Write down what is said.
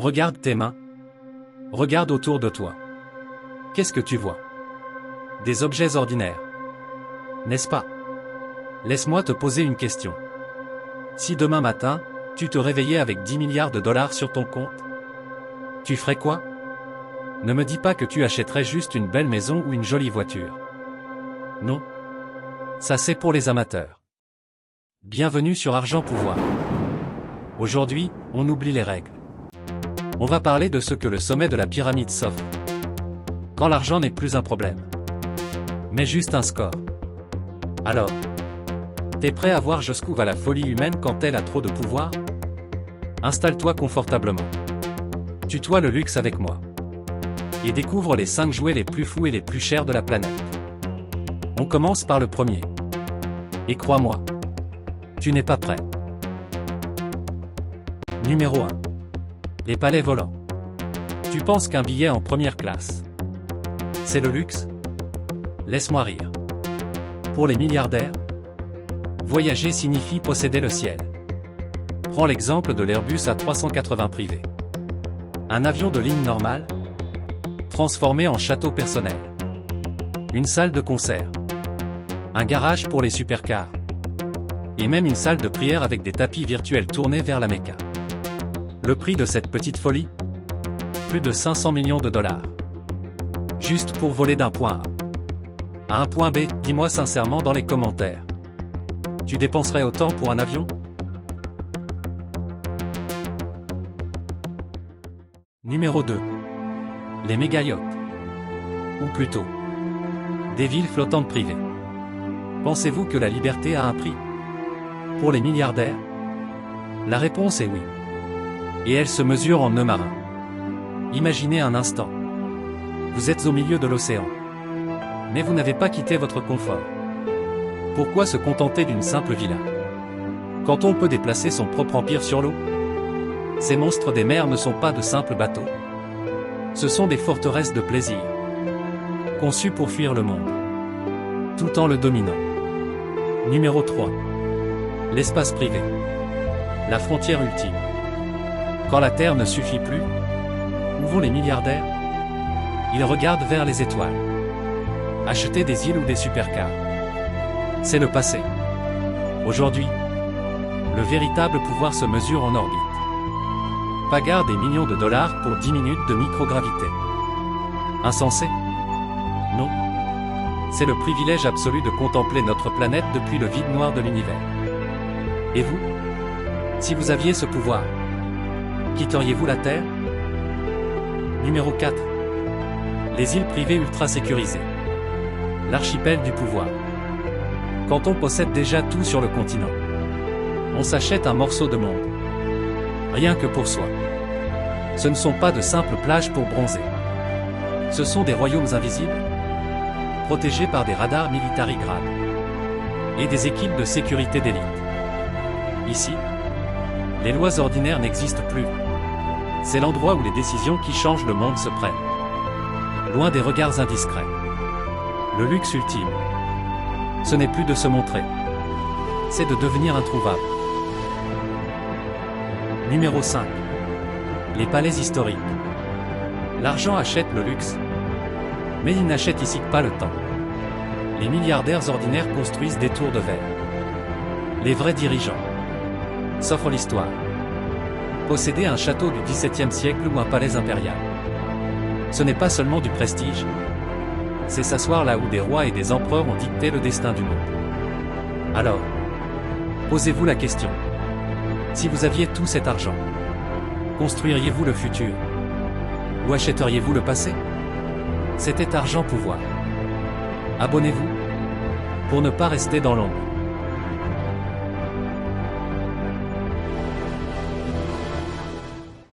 Regarde tes mains. Regarde autour de toi. Qu'est-ce que tu vois? Des objets ordinaires. N'est-ce pas? Laisse-moi te poser une question. Si demain matin, tu te réveillais avec 10 milliards de dollars sur ton compte, tu ferais quoi? Ne me dis pas que tu achèterais juste une belle maison ou une jolie voiture. Non. Ça c'est pour les amateurs. Bienvenue sur Argent Pouvoir. Aujourd'hui, on oublie les règles. On va parler de ce que le sommet de la pyramide s'offre. Quand l'argent n'est plus un problème, mais juste un score. Alors, t'es prêt à voir jusqu'où va la folie humaine quand elle a trop de pouvoir? Installe-toi confortablement. Tutoie le luxe avec moi. Et découvre les 5 jouets les plus fous et les plus chers de la planète. On commence par le premier. Et crois-moi, tu n'es pas prêt. Numéro 1. Les palais volants. Tu penses qu'un billet en première classe, c'est le luxe? Laisse-moi rire. Pour les milliardaires, voyager signifie posséder le ciel. Prends l'exemple de l'Airbus A380 privé. Un avion de ligne normale, transformé en château personnel. Une salle de concert. Un garage pour les supercars. Et même une salle de prière avec des tapis virtuels tournés vers la Mecca. Le prix de cette petite folie? Plus de 500 millions de dollars. Juste pour voler d'un point A à un point B, dis-moi sincèrement dans les commentaires. Tu dépenserais autant pour un avion? Numéro 2. Les méga-yachts. Ou plutôt, des villes flottantes privées. Pensez-vous que la liberté a un prix? Pour les milliardaires? La réponse est oui. Et elle se mesure en nœuds marins. Imaginez un instant. Vous êtes au milieu de l'océan. Mais vous n'avez pas quitté votre confort. Pourquoi se contenter d'une simple villa? Quand on peut déplacer son propre empire sur l'eau? Ces monstres des mers ne sont pas de simples bateaux. Ce sont des forteresses de plaisir. Conçues pour fuir le monde. Tout en le dominant. Numéro 3. L'espace privé. La frontière ultime. Quand la Terre ne suffit plus, où vont les milliardaires? Ils regardent vers les étoiles. Acheter des îles ou des supercars. C'est le passé. Aujourd'hui, le véritable pouvoir se mesure en orbite. Bagarre des millions de dollars pour 10 minutes de microgravité. Insensé? Non. C'est le privilège absolu de contempler notre planète depuis le vide noir de l'univers. Et vous? Si vous aviez ce pouvoir, quitteriez-vous la Terre? Numéro 4. Les îles privées ultra sécurisées. L'archipel du pouvoir. Quand on possède déjà tout sur le continent, on s'achète un morceau de monde. Rien que pour soi. Ce ne sont pas de simples plages pour bronzer. Ce sont des royaumes invisibles, protégés par des radars militari-grade et des équipes de sécurité d'élite. Ici, les lois ordinaires n'existent plus. C'est l'endroit où les décisions qui changent le monde se prennent. Loin des regards indiscrets. Le luxe ultime, ce n'est plus de se montrer. C'est de devenir introuvable. Numéro 5. Les palais historiques. L'argent achète le luxe. Mais il n'achète ici pas le temps. Les milliardaires ordinaires construisent des tours de verre. Les vrais dirigeants s'offrent l'histoire. Posséder un château du XVIIe siècle ou un palais impérial. Ce n'est pas seulement du prestige. C'est s'asseoir là où des rois et des empereurs ont dicté le destin du monde. Alors, posez-vous la question. Si vous aviez tout cet argent, construiriez-vous le futur? Ou achèteriez-vous le passé? C'était Argent Pouvoir. Abonnez-vous pour ne pas rester dans l'ombre.